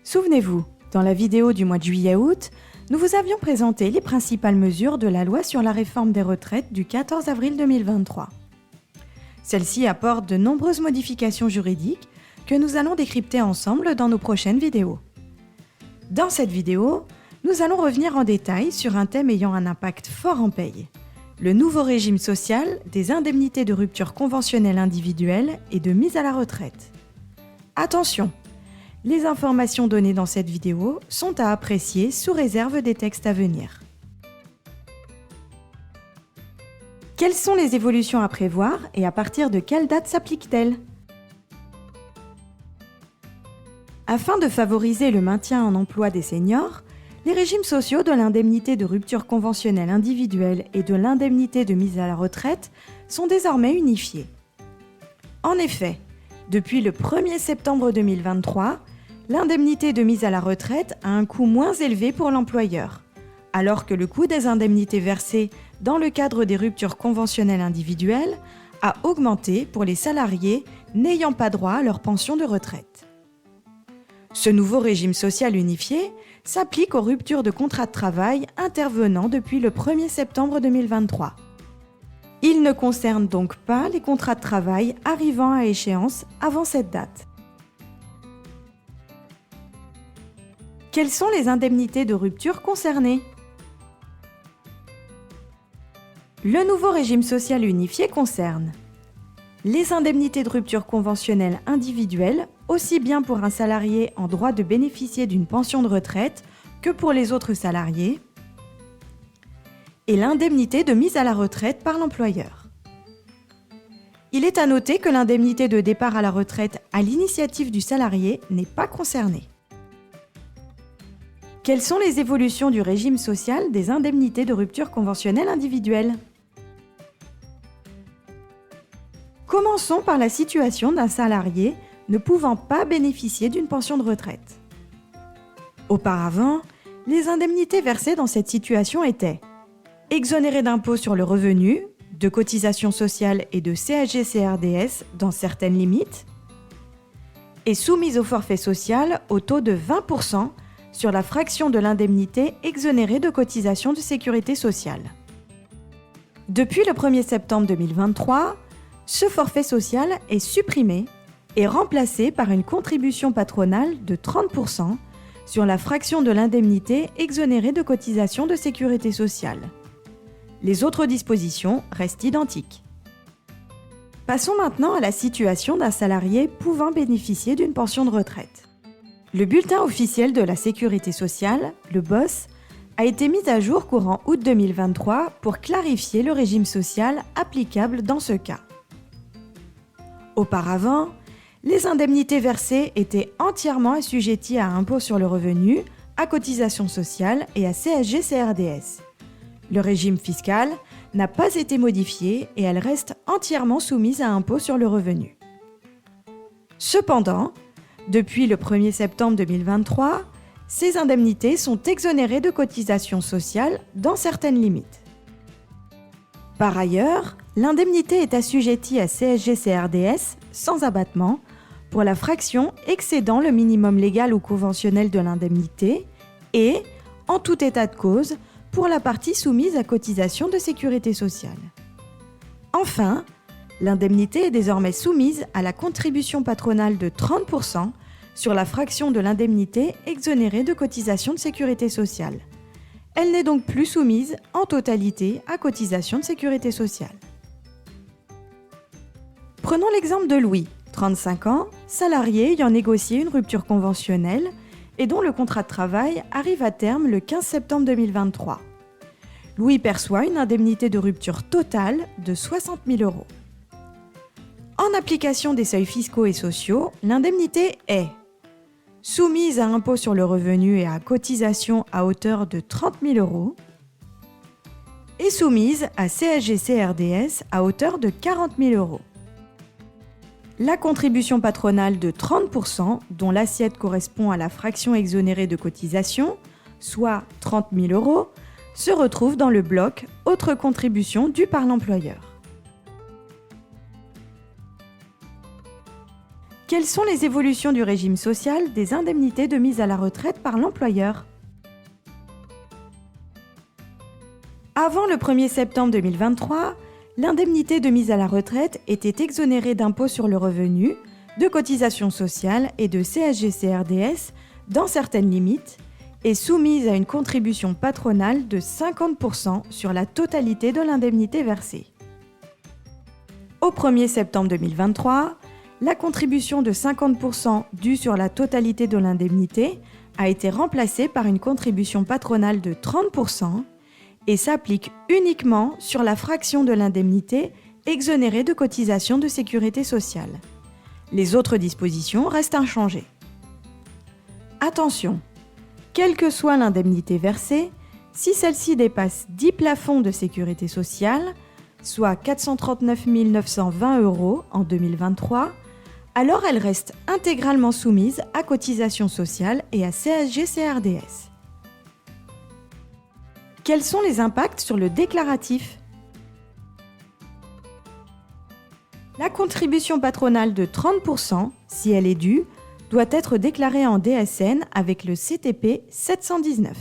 Souvenez-vous, dans la vidéo du mois de juillet-août, nous vous avions présenté les principales mesures de la loi sur la réforme des retraites du 14 avril 2023. Celle-ci apporte de nombreuses modifications juridiques que nous allons décrypter ensemble dans nos prochaines vidéos. Dans cette vidéo, nous allons revenir en détail sur un thème ayant un impact fort en paye, le nouveau régime social des indemnités de rupture conventionnelle individuelle et de mise à la retraite. Attention! Les informations données dans cette vidéo sont à apprécier sous réserve des textes à venir. Quelles sont les évolutions à prévoir et à partir de quelle date s'appliquent-elles ? Afin de favoriser le maintien en emploi des seniors, les régimes sociaux de l'indemnité de rupture conventionnelle individuelle et de l'indemnité de mise à la retraite sont désormais unifiés. En effet, depuis le 1er septembre 2023, l'indemnité de mise à la retraite a un coût moins élevé pour l'employeur, alors que le coût des indemnités versées dans le cadre des ruptures conventionnelles individuelles a augmenté pour les salariés n'ayant pas droit à leur pension de retraite. Ce nouveau régime social unifié s'applique aux ruptures de contrat de travail intervenant depuis le 1er septembre 2023. Il ne concerne donc pas les contrats de travail arrivant à échéance avant cette date. Quelles sont les indemnités de rupture concernées ? Le nouveau régime social unifié concerne les indemnités de rupture conventionnelle individuelle, aussi bien pour un salarié en droit de bénéficier d'une pension de retraite que pour les autres salariés, et l'indemnité de mise à la retraite par l'employeur. Il est à noter que l'indemnité de départ à la retraite à l'initiative du salarié n'est pas concernée. Quelles sont les évolutions du régime social des indemnités de rupture conventionnelle individuelle ? Commençons par la situation d'un salarié ne pouvant pas bénéficier d'une pension de retraite. Auparavant, les indemnités versées dans cette situation étaient exonérées d'impôt sur le revenu, de cotisations sociales et de CSG-CRDS dans certaines limites, et soumises au forfait social au taux de 20% sur la fraction de l'indemnité exonérée de cotisations de sécurité sociale. Depuis le 1er septembre 2023, ce forfait social est supprimé et remplacé par une contribution patronale de 30% sur la fraction de l'indemnité exonérée de cotisations de sécurité sociale. Les autres dispositions restent identiques. Passons maintenant à la situation d'un salarié pouvant bénéficier d'une pension de retraite. Le bulletin officiel de la Sécurité sociale, le BOSS, a été mis à jour courant août 2023 pour clarifier le régime social applicable dans ce cas. Auparavant, les indemnités versées étaient entièrement assujetties à impôt sur le revenu, à cotisations sociales et à CSG-CRDS. Le régime fiscal n'a pas été modifié et elles restent entièrement soumises à impôt sur le revenu. Cependant, depuis le 1er septembre 2023, ces indemnités sont exonérées de cotisations sociales dans certaines limites. Par ailleurs, l'indemnité est assujettie à CSG-CRDS sans abattement pour la fraction excédant le minimum légal ou conventionnel de l'indemnité et, en tout état de cause, pour la partie soumise à cotisation de sécurité sociale. Enfin, l'indemnité est désormais soumise à la contribution patronale de 30% sur la fraction de l'indemnité exonérée de cotisation de sécurité sociale. Elle n'est donc plus soumise en totalité à cotisation de sécurité sociale. Prenons l'exemple de Louis, 35 ans, salarié ayant négocié une rupture conventionnelle et dont le contrat de travail arrive à terme le 15 septembre 2023. Louis perçoit une indemnité de rupture totale de 60 000 €. En application des seuils fiscaux et sociaux, l'indemnité est soumise à impôt sur le revenu et à cotisation à hauteur de 30 000 € et soumise à CSG-CRDS à hauteur de 40 000 €. La contribution patronale de 30%, dont l'assiette correspond à la fraction exonérée de cotisation, soit 30 000 €, se retrouve dans le bloc « Autres contributions dues par l'employeur ». Quelles sont les évolutions du régime social des indemnités de mise à la retraite par l'employeur ? Avant le 1er septembre 2023, l'indemnité de mise à la retraite était exonérée d'impôt sur le revenu, de cotisations sociales et de CSG-CRDS dans certaines limites et soumise à une contribution patronale de 50% sur la totalité de l'indemnité versée. Au 1er septembre 2023, la contribution de 50% due sur la totalité de l'indemnité a été remplacée par une contribution patronale de 30% et s'applique uniquement sur la fraction de l'indemnité exonérée de cotisations de sécurité sociale. Les autres dispositions restent inchangées. Attention, quelle que soit l'indemnité versée, si celle-ci dépasse 10 plafonds de sécurité sociale, soit 439 920 € en 2023, alors elle reste intégralement soumise à cotisations sociales et à CSG-CRDS. Quels sont les impacts sur le déclaratif ? La contribution patronale de 30%, si elle est due, doit être déclarée en DSN avec le CTP 719.